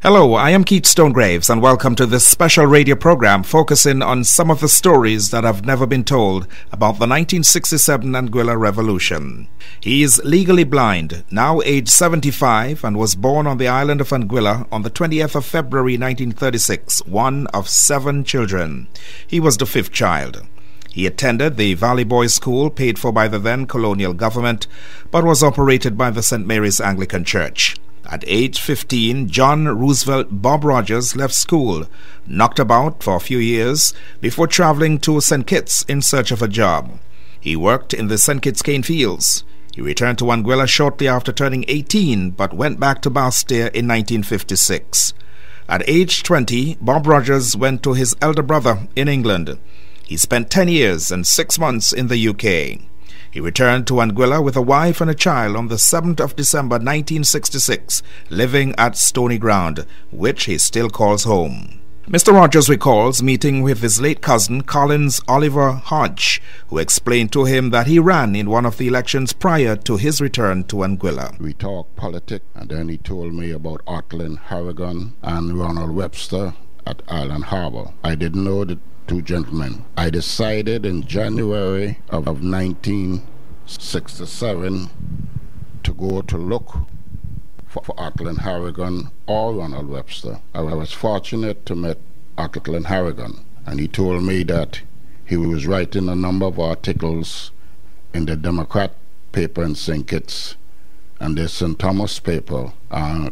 Hello, I am Keith Stonegraves, and welcome to this special radio program focusing on some of the stories that have never been told about the 1967 Anguilla Revolution. He is legally blind, now age 75, and was born on the island of Anguilla on the 20th of February 1936, one of 7 children. He was the 5th child. He attended the Valley Boys School, paid for by the then colonial government, but was operated by the St. Mary's Anglican Church. At age 15, John Roosevelt Bob Rogers left school, knocked about for a few years before traveling to St. Kitts in search of a job. He worked in the St. Kitts cane fields. He returned to Anguilla shortly after turning 18, but went back to Bastia in 1956. At age 20, Bob Rogers went to his elder brother in England. He spent 10 years and 6 months in the UK. He returned to Anguilla with a wife and a child on the 7th of December 1966, living at Stony Ground, which he still calls home. Mr. Rogers recalls meeting with his late cousin Collins Oliver Hodge, who explained to him that he ran in one of the elections prior to his return to Anguilla. We talked politics, and then he told me about Otlin Harrigan and Ronald Webster at Island Harbor. I didn't know the 2 gentlemen. I decided in January of 1967 to go to look for Otlin Harrigan or Ronald Webster. I was fortunate to meet Otlin Harrigan, and he told me that he was writing a number of articles in the Democrat paper in St. Kitts and the St. Thomas paper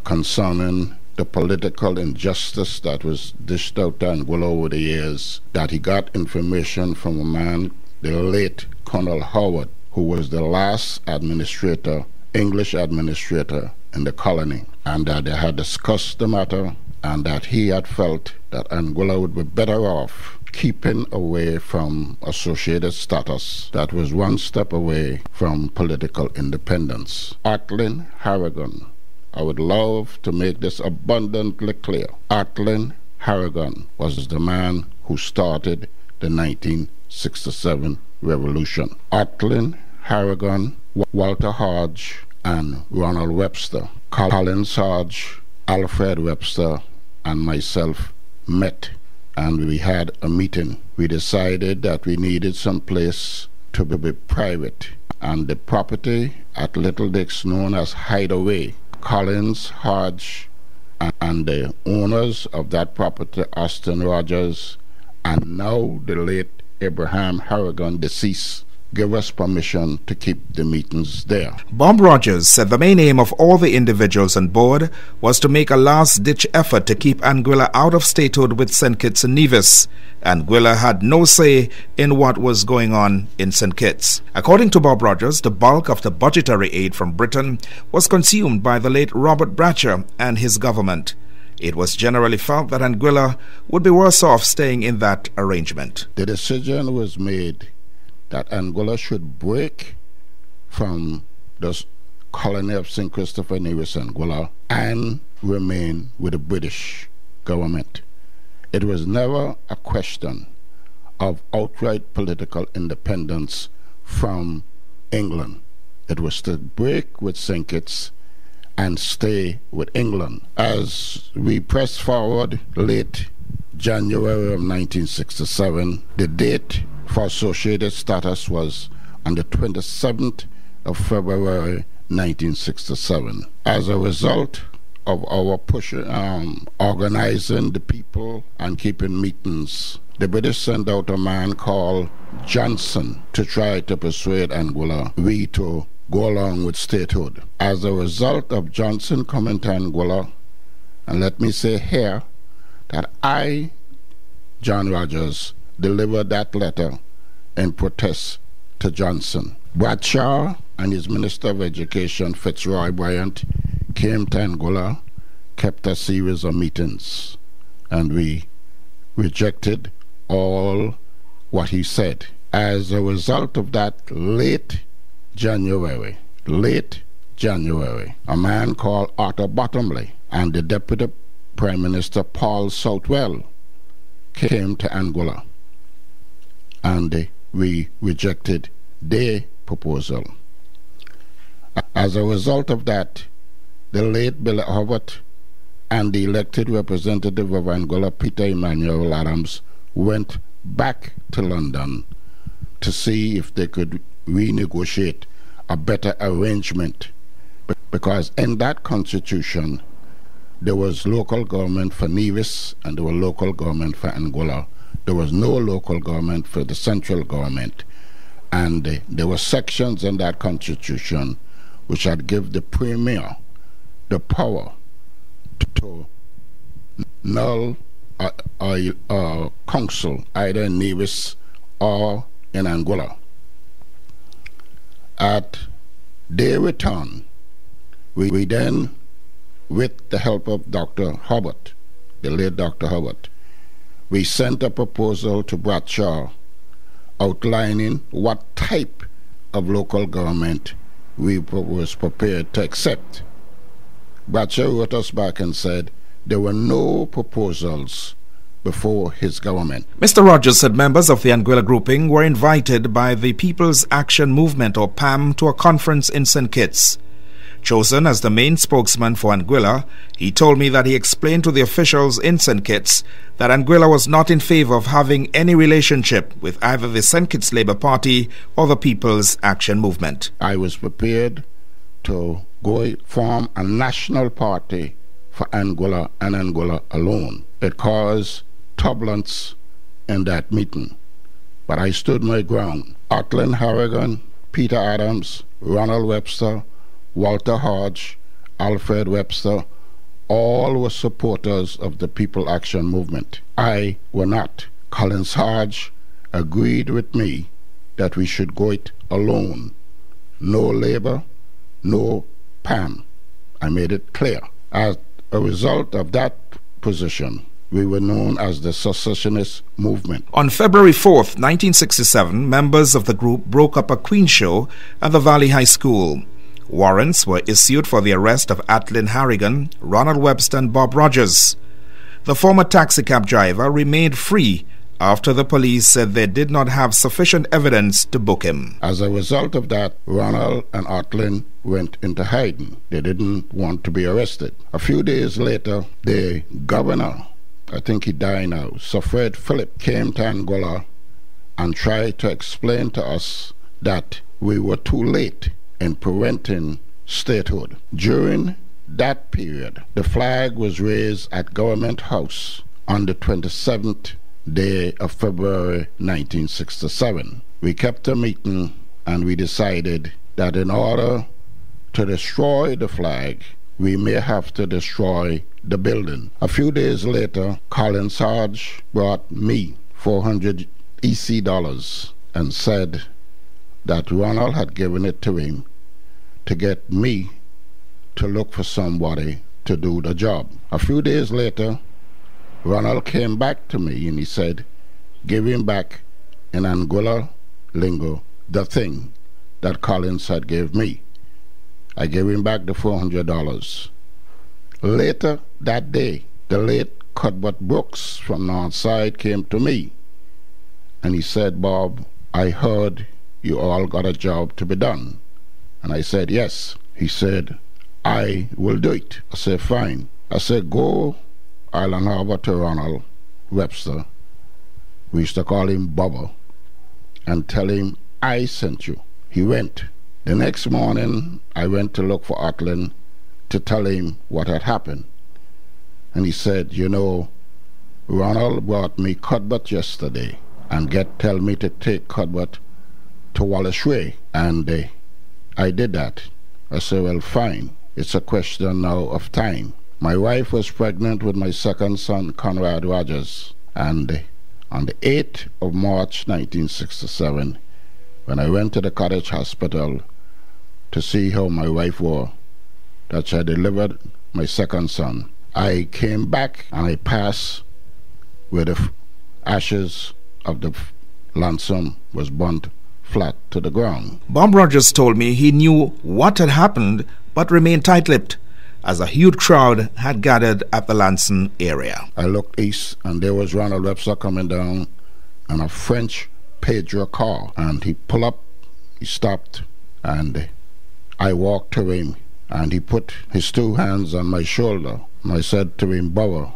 concerning the political injustice that was dished out to Anguilla over the years, that he got information from a man, the late Colonel Howard, who was the last administrator, English administrator in the colony, and that they had discussed the matter, and that he had felt that Anguilla would be better off keeping away from associated status that was one step away from political independence. Otlin Harrigan, I would love to make this abundantly clear. Otlin Harrigan was the man who started the 1967 revolution. Otlin Harrigan, Walter Hodge, and Ronald Webster, Collins Hodge, Alfred Webster, and myself met, and we had a meeting. We decided that we needed some place to be private, and the property at Little Dix, known as Hideaway, Collins, Hodge, and the owners of that property, Austin Rogers, and now the late Abraham Harrigan, deceased, give us permission to keep the meetings there. Bob Rogers said the main aim of all the individuals on board was to make a last-ditch effort to keep Anguilla out of statehood with St. Kitts and Nevis. Anguilla had no say in what was going on in St. Kitts. According to Bob Rogers, the bulk of the budgetary aid from Britain was consumed by the late Robert Bratcher and his government. It was generally felt that Anguilla would be worse off staying in that arrangement. The decision was made that Anguilla should break from the colony of St. Christopher Nevis, Anguilla, and remain with the British government. It was never a question of outright political independence from England. It was to break with St. Kitts and stay with England. As we pressed forward, late January of 1967, the date for associated status was on the 27th of February 1967. As a result of our push, organizing the people and keeping meetings, the British sent out a man called Johnson to try to persuade Anguilla to go along with statehood. As a result of Johnson coming to Anguilla, and let me say here that I, John Rogers, delivered that letter in protest to Johnson. Bradshaw and his Minister of Education, Fitzroy Bryant, came to Anguilla, kept a series of meetings, and we rejected all what he said. As a result of that, late January, a man called Arthur Bottomley and the Deputy Prime Minister Paul Southwell came to Anguilla, and we rejected their proposal. As a result of that, the late Billy Hobart and the elected representative of Angola, Peter Emmanuel Adams, went back to London to see if they could renegotiate a better arrangement, because in that constitution there was local government for Nevis and there was local government for Angola. There was no local government for the central government, and there were sections in that constitution which had give the premier the power to null a council either in Nevis or in Angola. At their return, we then, with the help of Dr. Hubbard, the late Dr. Hubbard, we sent a proposal to Bradshaw outlining what type of local government we was prepared to accept. Bradshaw wrote us back and said there were no proposals before his government. Mr. Rogers said members of the Anguilla grouping were invited by the People's Action Movement, or PAM, to a conference in St. Kitts. Chosen as the main spokesman for Anguilla, he told me that he explained to the officials in St. Kitts that Anguilla was not in favor of having any relationship with either the St. Kitts Labour Party or the People's Action Movement. I was prepared to go form a national party for Angola and Angola alone. It caused turbulence in that meeting, but I stood my ground. Atlan Harrigan, Peter Adams, Ronald Webster, Walter Hodge, Alfred Webster, all were supporters of the People Action Movement. I were not. Collins Hodge agreed with me that we should go it alone. No Labour, no PAM. I made it clear. As a result of that position, we were known as the Secessionist Movement. On February 4th, 1967, members of the group broke up a Queen show at the Valley High School. Warrants were issued for the arrest of Atlan Harrigan, Ronald Webster, and Bob Rogers. The former taxicab driver remained free after the police said they did not have sufficient evidence to book him. As a result of that, Ronald and Atlan went into hiding. They didn't want to be arrested. A few days later, the governor, I think he died now, Sir Fred Phillip, came to Angola and tried to explain to us that we were too late in preventing statehood. During that period, the flag was raised at Government House on the 27th day of February 1967. We kept a meeting and we decided that in order to destroy the flag, we may have to destroy the building. A few days later, Collins Hodge brought me $400 EC and said that Ronald had given it to him to get me to look for somebody to do the job. A few days later, Ronald came back to me and he said, give him back in Angola lingo the thing that Collins had gave me. I gave him back the $400. Later that day, the late Cuthbert Brooks from Northside came to me and he said, Bob, I heard you all got a job to be done. And I said, yes. He said, I will do it. I said, fine. I said, go Island Harbor to Ronald Webster, we used to call him Bubba, and tell him I sent you. He went. The next morning, I went to look for Atlan to tell him what had happened. And he said, you know, Ronald brought me Cuthbert yesterday and tell me to take Cuthbert to Wallace Way. And I did that. I said, well, fine. It's a question now of time. My wife was pregnant with my second son, Conrad Rogers. And on the 8th of March, 1967, when I went to the Cottage Hospital to see how my wife was, that she had delivered my second son, I came back and I passed where the ashes of the Lansom was burnt flat to the ground. Bob Rogers told me he knew what had happened but remained tight-lipped as a huge crowd had gathered at the Lanson area. I looked east and there was Ronald Webster coming down in a French Pedro car, and he pulled up, he stopped, and I walked to him and he put his two hands on my shoulder. I said to him, Bower,